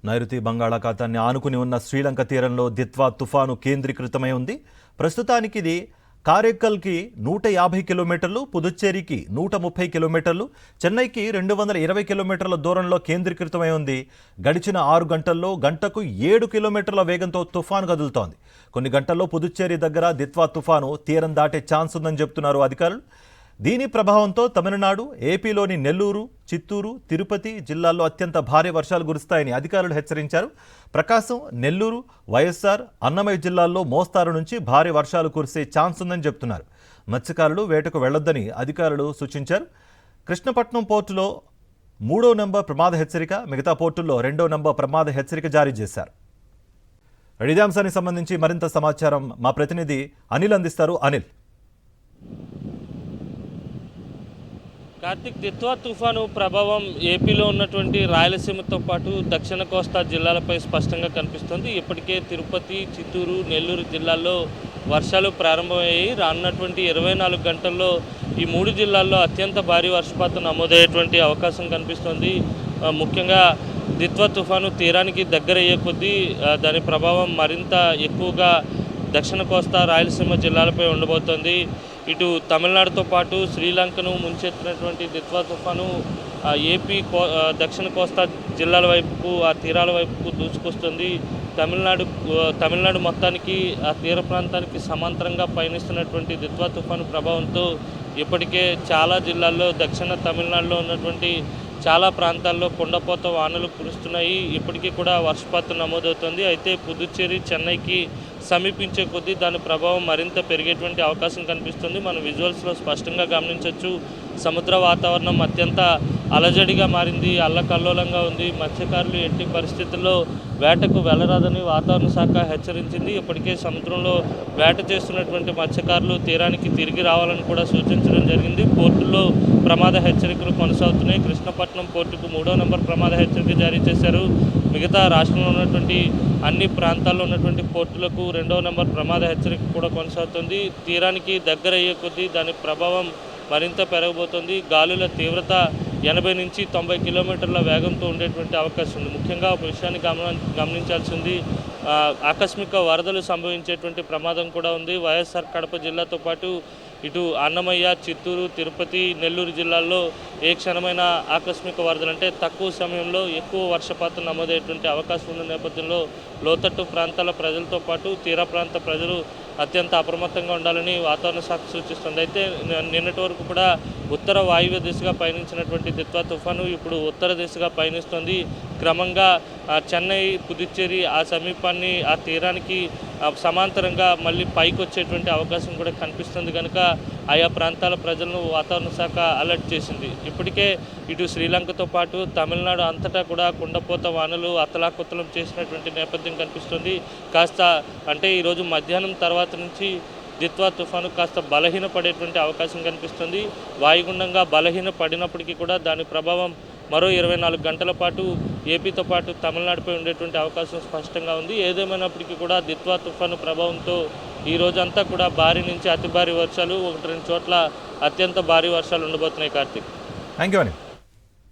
నైరుతి బంగాళాఖాతాన్ని ఆనుకుని ఉన్న శ్రీలంక తీరంలో దిత్వా తుఫాను కేంద్రీకృతమై ఉంది. ప్రస్తుతానికి ఇది కారైక్కల్కి 150 కిలోమీటర్లు, పుదుచ్చేరికి 130 కిలోమీటర్లు, చెన్నైకి 220 కిలోమీటర్ల దూరంలో కేంద్రీకృతమై ఉంది. గడిచిన 6 గంటల్లో గంటకు 7 కిలోమీటర్ల వేగంతో తుఫాను కదులుతోంది. కొన్ని గంటల్లో పుదుచ్చేరి దగ్గర దిత్వా తుఫాను తీరం దాటే ఛాన్స్ ఉందని చెప్తున్నారు అధికారులు. దీని ప్రభావంతో తమిళనాడు, ఏపీలోని నెల్లూరు, చిత్తూరు, తిరుపతి జిల్లాల్లో అత్యంత భారీ వర్షాలు కురుస్తాయని అధికారులు హెచ్చరించారు. ప్రకాశం, నెల్లూరు, వైఎస్ఆర్, అన్నమయ్య జిల్లాల్లో మోస్తారు నుంచి భారీ వర్షాలు కురిసే ఛాన్స్ ఉందని చెప్తున్నారు. మత్స్యకారులు వేటకు వెళ్లొద్దని అధికారులు సూచించారు. కృష్ణపట్నం పోర్టులో 3వ నంబర్ ప్రమాద హెచ్చరిక, మిగతా పోర్టుల్లో 2వ నంబర్ ప్రమాద హెచ్చరిక జారీ చేశారు. ఇదే అంశానికి సంబంధించి మరింత సమాచారం మా ప్రతినిధి అనిల్ అందిస్తారు. అనిల్, కార్తిక్, దిత్వా తుఫాను ప్రభావం ఏపీలో ఉన్నటువంటి రాయలసీమతో పాటు దక్షిణ కోస్తా జిల్లాలపై స్పష్టంగా కనిపిస్తుంది. ఇప్పటికే తిరుపతి, చిత్తూరు, నెల్లూరు జిల్లాల్లో వర్షాలు ప్రారంభమయ్యాయి. రానున్నటువంటి 24 గంటల్లో ఈ 3 జిల్లాల్లో అత్యంత భారీ వర్షపాతం నమోదయ్యేటువంటి అవకాశం కనిపిస్తుంది. ముఖ్యంగా దిత్వా తుఫాను తీరానికి దగ్గరయ్యే కొద్దీ దాని ప్రభావం మరింత ఎక్కువగా దక్షిణ కోస్తా, రాయలసీమ జిల్లాలపై ఉండబోతోంది. ఇటు తమిళనాడుతో పాటు శ్రీలంకను ముంచెత్తినటువంటి దిత్వా తుఫాను దక్షిణ కోస్తా జిల్లాల వైపుకు, ఆ తీరాల వైపుకు దూసుకొస్తుంది. తమిళనాడు మొత్తానికి, ఆ తీర ప్రాంతానికి సమాంతరంగా పయనిస్తున్నటువంటి దిత్వా తుఫాను ప్రభావంతో ఇప్పటికే చాలా జిల్లాల్లో, దక్షిణ తమిళనాడులో ఉన్నటువంటి చాలా ప్రాంతాల్లో కుండపోత వానలు కురుస్తున్నాయి. ఇప్పటికీ కూడా వర్షపాతం నమోదవుతుంది. అయితే పుదుచ్చేరి, చెన్నైకి సమీపించే కొద్దీ దాని ప్రభావం మరింత పెరిగేటువంటి అవకాశం కనిపిస్తుంది. మనం విజువల్స్లో స్పష్టంగా గమనించవచ్చు. సముద్ర వాతావరణం అత్యంత అలజడిగా మారింది, అల్లకల్లోలంగా ఉంది. మత్స్యకారులు ఎట్టి పరిస్థితుల్లో వేటకు వెళ్లరాదని వాతావరణ శాఖ హెచ్చరించింది. ఇప్పటికే సముద్రంలో వేట చేస్తున్నటువంటి మత్స్యకారులు తీరానికి తిరిగి రావాలని కూడా సూచించడం జరిగింది. పోర్టుల్లో ప్రమాద హెచ్చరికలు కొనసాగుతున్నాయి. కృష్ణపట్నం పోర్టుకు 3వ నంబర్ ప్రమాద హెచ్చరిక జారీ చేశారు. మిగతా రాష్ట్రంలో ఉన్నటువంటి అన్ని ప్రాంతాల్లో ఉన్నటువంటి పోర్టులకు 2వ నంబర్ ప్రమాద హెచ్చరిక కూడా కొనసాగుతుంది. తీరానికి దగ్గర అయ్యే కొద్దీ దాని ప్రభావం మరింత పెరగబోతోంది. గాలుల తీవ్రత 80 నుంచి 90 కిలోమీటర్ల వేగంతో ఉండేటువంటి అవకాశం ఉంది. ముఖ్యంగా ఒక విషయాన్ని గమనించాల్సింది, ఆకస్మిక వరదలు సంభవించేటువంటి ప్రమాదం కూడా ఉంది. వైఎస్ఆర్ కడప జిల్లాతో పాటు ఇటు అన్నమయ్య, చిత్తూరు, తిరుపతి, నెల్లూరు జిల్లాల్లో ఏ క్షణమైన ఆకస్మిక వరదలు, అంటే తక్కువ సమయంలో ఎక్కువ వర్షపాతం నమోదయ్యేటువంటి అవకాశం ఉన్న నేపథ్యంలో లోతట్టు ప్రాంతాల ప్రజలతో పాటు తీర ప్రాంత ప్రజలు అత్యంత అప్రమత్తంగా ఉండాలని వాతావరణ శాఖ సూచిస్తుంది. అయితే నిన్నటి వరకు కూడా ఉత్తర వాయువ్య దిశగా పయనించినటువంటి దిత్వా తుఫాను ఇప్పుడు ఉత్తర దిశగా పయనిస్తుంది. క్రమంగా చెన్నై, పుదుచ్చేరి ఆ సమీపాన్ని, ఆ తీరానికి సమాంతరంగా మళ్ళీ పైకి వచ్చేటువంటి అవకాశం కూడా కనిపిస్తుంది. కనుక ఆయా ప్రాంతాల ప్రజలను వాతావరణ శాఖ అలర్ట్ చేసింది. ఇప్పటికే ఇటు శ్రీలంకతో పాటు తమిళనాడు అంతటా కూడా కుండపోత వానలు అతలాకుతలం చేసినటువంటి నేపథ్యం కనిపిస్తుంది. కాస్త అంటే ఈరోజు మధ్యాహ్నం తర్వాత నుంచి దిత్వా తుఫాను కాస్త బలహీనపడేటువంటి అవకాశం కనిపిస్తుంది. వాయుగుండంగా బలహీన పడినప్పటికీ కూడా దాని ప్రభావం మరో 24 గంటల పాటు ఏపీతో పాటు తమిళనాడుపై ఉండేటువంటి అవకాశం స్పష్టంగా ఉంది. ఏదేమైనప్పటికీ కూడా దిత్వా తుఫాను ప్రభావంతో ఈ రోజంతా కూడా భారీ నుంచి అతి భారీ వర్షాలు, 1-2 చోట్ల అత్యంత భారీ వర్షాలు ఉండబోతున్నాయి. కార్తీక్, థ్యాంక్ యూ అండి.